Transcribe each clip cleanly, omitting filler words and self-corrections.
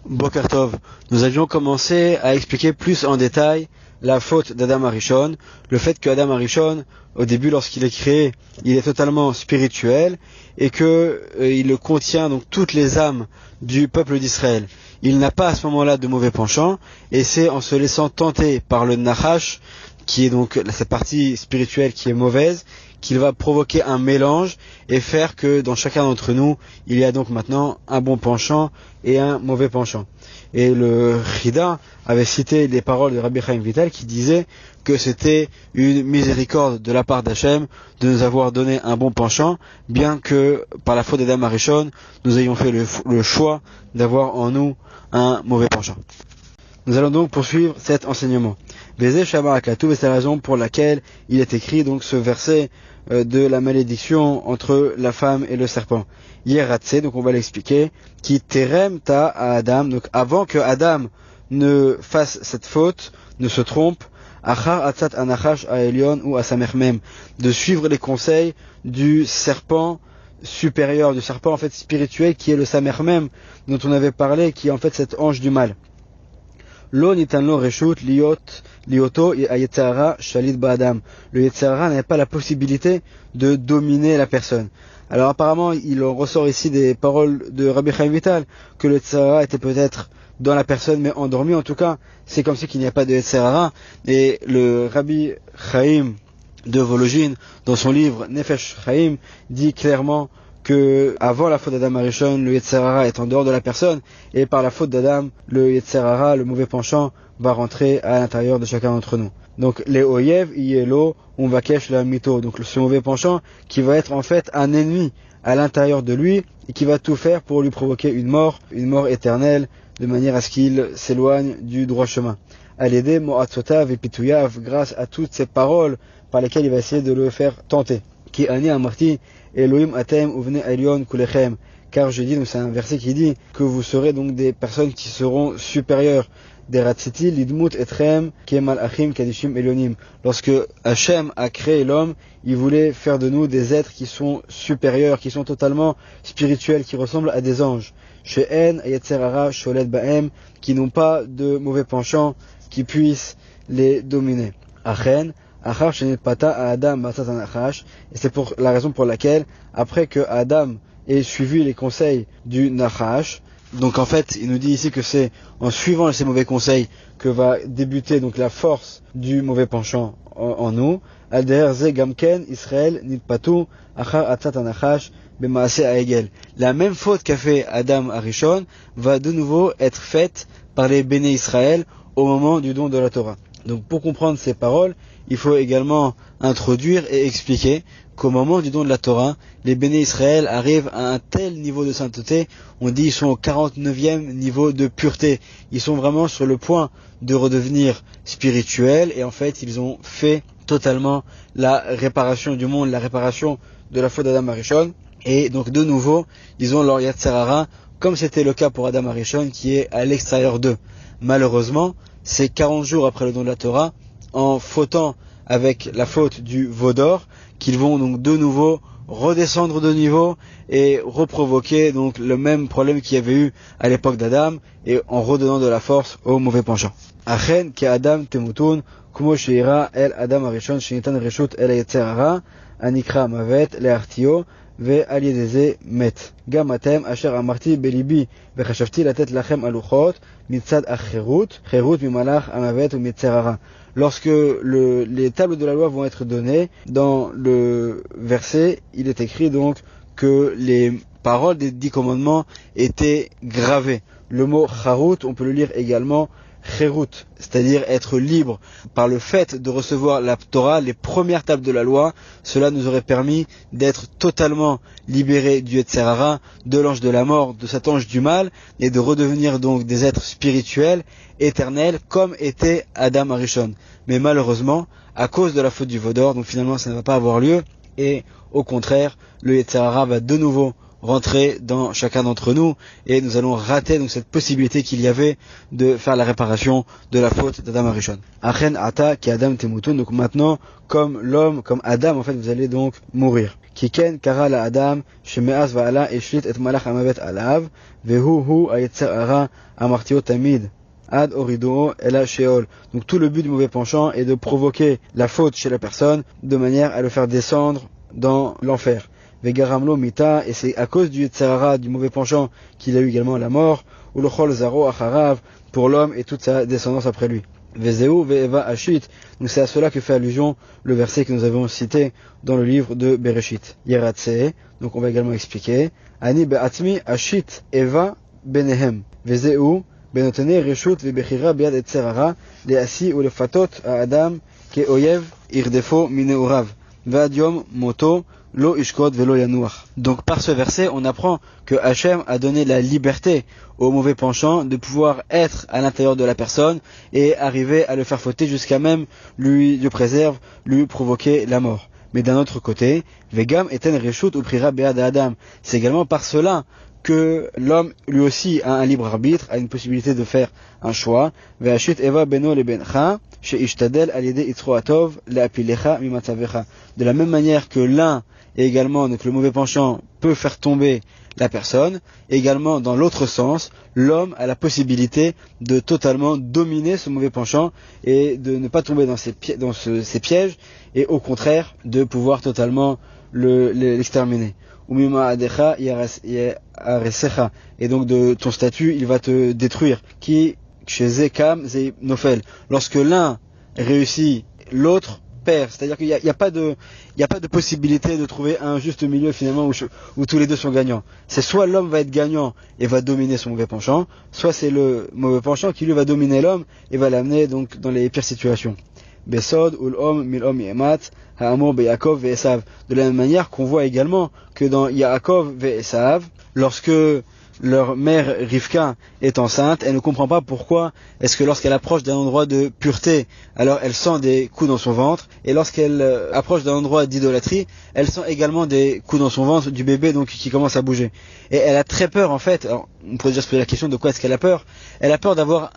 Boker Tov, nous avions commencé à expliquer plus en détail la faute d'Adam Arishon, le fait que Adam Arishon, au début lorsqu'il est créé, il est totalement spirituel et que il contient donc toutes les âmes du peuple d'Israël. Il n'a pas à ce moment-là de mauvais penchants et c'est en se laissant tenter par le Nachash, qui est donc cette partie spirituelle qui est mauvaise, qu'il va provoquer un mélange et faire que dans chacun d'entre nous, il y a donc maintenant un bon penchant et un mauvais penchant. Et le Chida avait cité les paroles de Rabbi Chaim Vital qui disait que c'était une miséricorde de la part d'Hachem de nous avoir donné un bon penchant, bien que par la faute d'Adam Arishon, nous ayons fait le choix d'avoir en nous un mauvais penchant. Nous allons donc poursuivre cet enseignement. Bézé Shabbat Akatou, et c'est la raison pour laquelle il est écrit donc ce verset de la malédiction entre la femme et le serpent. Yeratse, donc on va l'expliquer, qui terem ta à Adam, donc avant que Adam ne fasse cette faute, ne se trompe, achar atzat anachash à Elion ou à Samermem, de suivre les conseils du serpent supérieur, du serpent en fait spirituel qui est le Samermem, dont on avait parlé, qui est en fait cette ange du mal. Lo nitan lo reshut lioto yetzara shalit ba'adam. Le yetzara n'avait pas la possibilité de dominer la personne. Alors apparemment, il en ressort ici des paroles de Rabbi Chaim Vital que le yetzara était peut-être dans la personne mais endormi. En tout cas, c'est comme si qu'il n'y a pas de yetzara. Et le Rabbi Chaim de Vologine, dans son livre Nefesh Chaim, dit clairement que avant la faute d'Adam Arishon, le Yetzer Hara est en dehors de la personne, et par la faute d'Adam, le Yetzer Hara, le mauvais penchant, va rentrer à l'intérieur de chacun d'entre nous. Donc les Oyev, Yelo, on va cacher la mytho, donc ce mauvais penchant qui va être en fait un ennemi à l'intérieur de lui et qui va tout faire pour lui provoquer une mort éternelle, de manière à ce qu'il s'éloigne du droit chemin. À l'aider, Moatsotav et Pitouyav, grâce à toutes ces paroles par lesquelles il va essayer de le faire tenter. Qui ani amarti Elohim atem uvne Elion kulechem, car je dis, donc c'est un verset qui dit que vous serez donc des personnes qui seront supérieures. Des ratziti lidmut etrem kemal achim kadishim elionim. Lorsque Hachem a créé l'homme, il voulait faire de nous des êtres qui sont supérieurs, qui sont totalement spirituels, qui ressemblent à des anges. She'en yetzer hara sholet ba'em, qui n'ont pas de mauvais penchants qui puissent les dominer. Achen Achar shenit pata à Adam batzat anachash, et c'est pour la raison pour laquelle, après que Adam ait suivi les conseils du Nachash, donc en fait, il nous dit ici que c'est en suivant ces mauvais conseils que va débuter donc la force du mauvais penchant en nous. Alder ze gamken Israël nit patu achar atzat anachash b'maaseh ha'egel. La même faute qu'a fait Adam Arishon va de nouveau être faite par les béné Israël au moment du don de la Torah. Donc pour comprendre ces paroles, il faut également introduire et expliquer qu'au moment du don de la Torah, les béné Israël arrivent à un tel niveau de sainteté, on dit ils sont au 49e niveau de pureté. Ils sont vraiment sur le point de redevenir spirituels et en fait ils ont fait totalement la réparation du monde, la réparation de la faute d'Adam Arishon. Et donc de nouveau, ils ont leur Yetzer Hara, comme c'était le cas pour Adam Arishon qui est à l'extérieur d'eux. Malheureusement, c'est 40 jours après le don de la Torah, en fautant avec la faute du veau d'or, qu'ils vont donc de nouveau redescendre de niveau et reprovoquer donc le même problème qu'il y avait eu à l'époque d'Adam et en redonnant de la force au mauvais penchant. Achen ki Adam temutun kumo sheira el Adam Arishon shenitan reshut el Yetzer Hara anikra mavet le'artio ועל ידי זה מת. גם אתם אשר אמרתי בליבי וחשבתי לתת לכם הלוחות מצד החירות, חירות ממלאך המוות ומיצר הרע. Lorsque les tables de la loi vont être données, dans le verset, il est écrit donc que les paroles des 10 commandements étaient gravées. Le mot charut, on peut le lire également Cherut, c'est-à-dire être libre. Par le fait de recevoir la Torah, les premières tables de la loi, cela nous aurait permis d'être totalement libérés du Yetzer Hara, de l'ange de la mort, de cet ange du mal, et de redevenir donc des êtres spirituels, éternels, comme était Adam Arishon. Mais malheureusement, à cause de la faute du veau d'or, donc finalement ça ne va pas avoir lieu, et au contraire, le Yetzer Hara va de nouveau rentrer dans chacun d'entre nous et nous allons rater donc cette possibilité qu'il y avait de faire la réparation de la faute d'Adam Arishon. Achen ata ki Adam temutun, donc maintenant comme l'homme, comme Adam en fait vous allez donc mourir. Kiken kara la Adam shemeaz va'ala eshlit et malach hamavet alav vehu hu ayetzer hara amartio tamid ad orido ela sheol. Donc tout le but du mauvais penchant est de provoquer la faute chez la personne de manière à le faire descendre dans l'enfer. Vegaramlo mita, et c'est à cause du Yetzirah, du mauvais penchant, qu'il a eu également la mort, ou le chol zaro acharav, pour l'homme et toute sa descendance après lui. Vezeu ve'eva ashit, donc c'est à cela que fait allusion le verset que nous avons cité dans le livre de Bereshit. Yeratse, donc on va également expliquer, ani be'atmi ashit eva benehem, vezeu benotene reshut ve'bechira biad etzerara, le'asi ou lefatot à Adam, ke oyev irdefo mineurav, ve'adiom moto, Lo ishkot velo yanuach. Donc par ce verset, on apprend que Hachem a donné la liberté au mauvais penchant de pouvoir être à l'intérieur de la personne et arriver à le faire fauter jusqu'à même lui préserve, lui provoquer la mort. Mais d'un autre côté, vegam eten reshut ou prira bead Adam. C'est également par cela que l'homme lui aussi a un libre arbitre, a une possibilité de faire un choix. Ve'ashit eva beno le bencha sheishtadel al yede itzro atov le'apilecha mimatzavecha. De la même manière que l'un et également donc le mauvais penchant peut faire tomber la personne, également dans l'autre sens, l'homme a la possibilité de totalement dominer ce mauvais penchant et de ne pas tomber dans ces pièges et au contraire de pouvoir totalement l'exterminer. Et donc de ton statut, il va te détruire. Qui chez Zekam, Nofel. Lorsque l'un réussit, l'autre perd. C'est-à-dire qu'il n'y a pas de possibilité de trouver un juste milieu finalement où tous les deux sont gagnants. C'est soit l'homme va être gagnant et va dominer son mauvais penchant, soit c'est le mauvais penchant qui lui va dominer l'homme et va l'amener donc dans les pires situations. Besod ul'om mil'om yemat ha'amur be'Yaakov ve'Esav. De la même manière qu'on voit également que dans Yaakov ve'Esav, lorsque leur mère Rivka est enceinte, elle ne comprend pas pourquoi est-ce que lorsqu'elle approche d'un endroit de pureté, alors elle sent des coups dans son ventre, et lorsqu'elle approche d'un endroit d'idolâtrie, elle sent également des coups dans son ventre du bébé donc qui commence à bouger. Et elle a très peur en fait, alors, on pourrait déjà se poser la question de quoi est-ce qu'elle a peur. Elle a peur d'avoir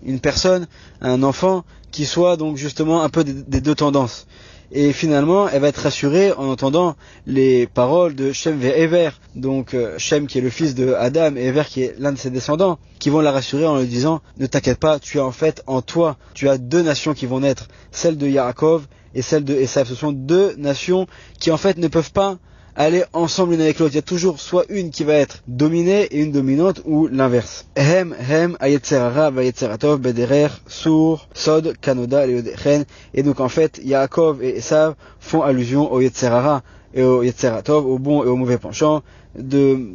une personne, un enfant, qui soit donc justement un peu des deux tendances. Et finalement, elle va être rassurée en entendant les paroles de Shem et Ever, donc Shem qui est le fils de Adam et Ever qui est l'un de ses descendants, qui vont la rassurer en lui disant « Ne t'inquiète pas, tu as en fait en toi, tu as deux nations qui vont naître, celle de Yaakov et celle de Esav. Ce sont deux nations qui en fait ne peuvent pas aller ensemble l'une avec l'autre. Il y a toujours soit une qui va être dominée et une dominante ou l'inverse. Hem ayetzerara vayetzeratov bederer sur sod kanoda leodechen. Et donc en fait, Yaakov et Esav font allusion au yetzerara et au yetzeratov, au bon et au mauvais penchant,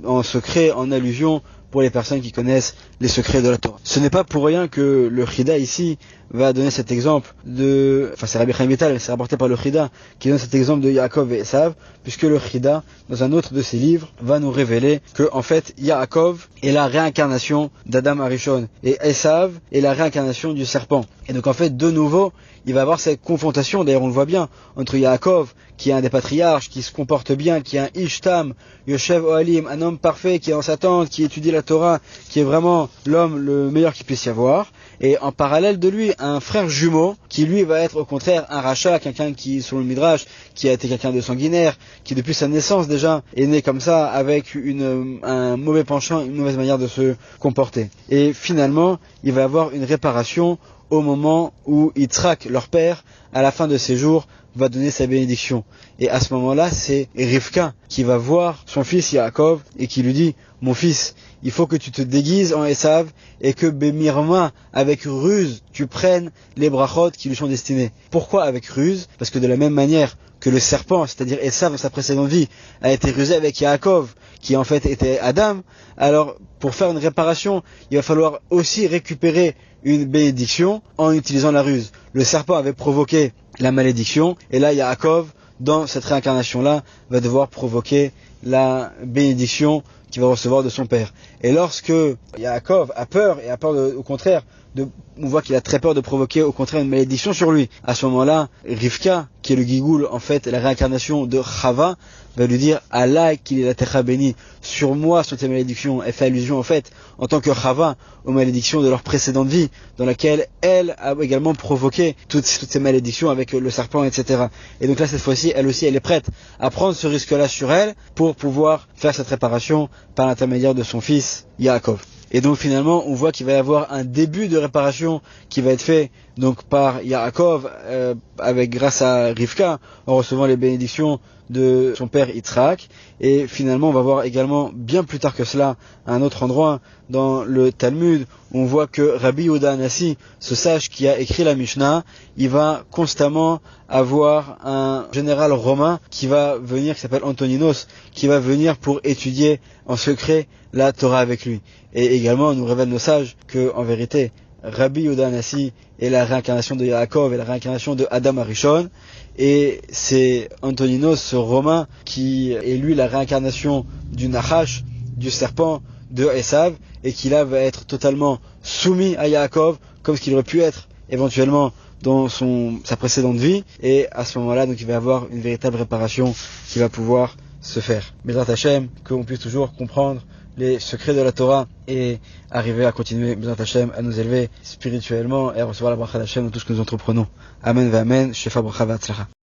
en secret, en allusion pour les personnes qui connaissent les secrets de la Torah. Ce n'est pas pour rien que le Chida ici va donner cet exemple c'est Rabbi Chaim Vital, c'est rapporté par le Chida, qui donne cet exemple de Yaakov et Esav, puisque le Chida, dans un autre de ses livres, va nous révéler que, en fait, Yaakov est la réincarnation d'Adam Arishon, et Esav est la réincarnation du serpent. Et donc, en fait, de nouveau, il va y avoir cette confrontation, d'ailleurs on le voit bien, entre Yaakov, qui est un des patriarches, qui se comporte bien, qui est un Ishtam, Yoshev Ohalim, un homme parfait, qui est en sa tente, qui étudie la Torah, qui est vraiment l'homme le meilleur qu'il puisse y avoir, et en parallèle de lui, un frère jumeau, qui lui va être au contraire un rachat, quelqu'un qui, selon le Midrash, qui a été quelqu'un de sanguinaire, qui depuis sa naissance déjà est né comme ça, avec un mauvais penchant, une mauvaise manière de se comporter. Et finalement, il va y avoir une réparation au moment où Yitzhak, leur père, à la fin de ses jours, va donner sa bénédiction. Et à ce moment-là, c'est Rivka qui va voir son fils Yaakov et qui lui dit « Mon fils, il faut que tu te déguises en Esav et que Bemirma, avec ruse, tu prennes les brachot qui lui sont destinés. » Pourquoi avec ruse ? Parce que de la même manière que le serpent, c'est-à-dire Esav dans sa précédente vie, a été rusé avec Yaakov, qui en fait était Adam, alors pour faire une réparation, il va falloir aussi récupérer une bénédiction en utilisant la ruse. Le serpent avait provoqué la malédiction, et là Yaakov, dans cette réincarnation-là, va devoir provoquer la bénédiction qu'il va recevoir de son père. Et lorsque Yaakov a peur, et a peur au contraire on voit qu'il a très peur de provoquer au contraire une malédiction sur lui. À ce moment-là, Rivka, qui est le Gigoul, en fait, la réincarnation de Chava, va lui dire Allah qu'il est la terre bénie, sur moi sont tes malédictions. Elle fait allusion en fait, en tant que Chava, aux malédictions de leur précédente vie, dans laquelle elle a également provoqué toutes ces malédictions avec le serpent, etc. Et donc là, cette fois-ci, elle aussi, elle est prête à prendre ce risque-là sur elle pour pouvoir faire cette réparation par l'intermédiaire de son fils Yaakov. Et donc finalement, on voit qu'il va y avoir un début de réparation qui va être fait donc par Yaakov grâce à Rivka, en recevant les bénédictions de son père Yitzhak. Et finalement, on va voir également bien plus tard que cela, à un autre endroit dans le Talmud, on voit que Rabbi Yehuda Hanassi, ce sage qui a écrit la Mishnah, il va constamment avoir un général romain qui va venir, qui s'appelle Antoninos, qui va venir pour étudier en secret la Torah avec lui. Et également, on nous révèle nos sages que, en vérité, Rabbi Yehuda Hanassi est la réincarnation de Yaakov et la réincarnation de Adam Arishon, et c'est Antoninos, ce romain, qui est lui la réincarnation du Nachash, du serpent de Esav, et qui là va être totalement soumis à Yaakov, comme ce qu'il aurait pu être éventuellement dans sa précédente vie, et à ce moment-là, donc il va y avoir une véritable réparation qui va pouvoir se faire. Bezrat Hashem, qu'on puisse toujours comprendre les secrets de la Torah et arriver à continuer, Bezrat Hashem, à nous élever spirituellement et à recevoir la bracha d'Hashem dans tout ce que nous entreprenons. Amen, Amen, Shefa bracha v'atzlacha.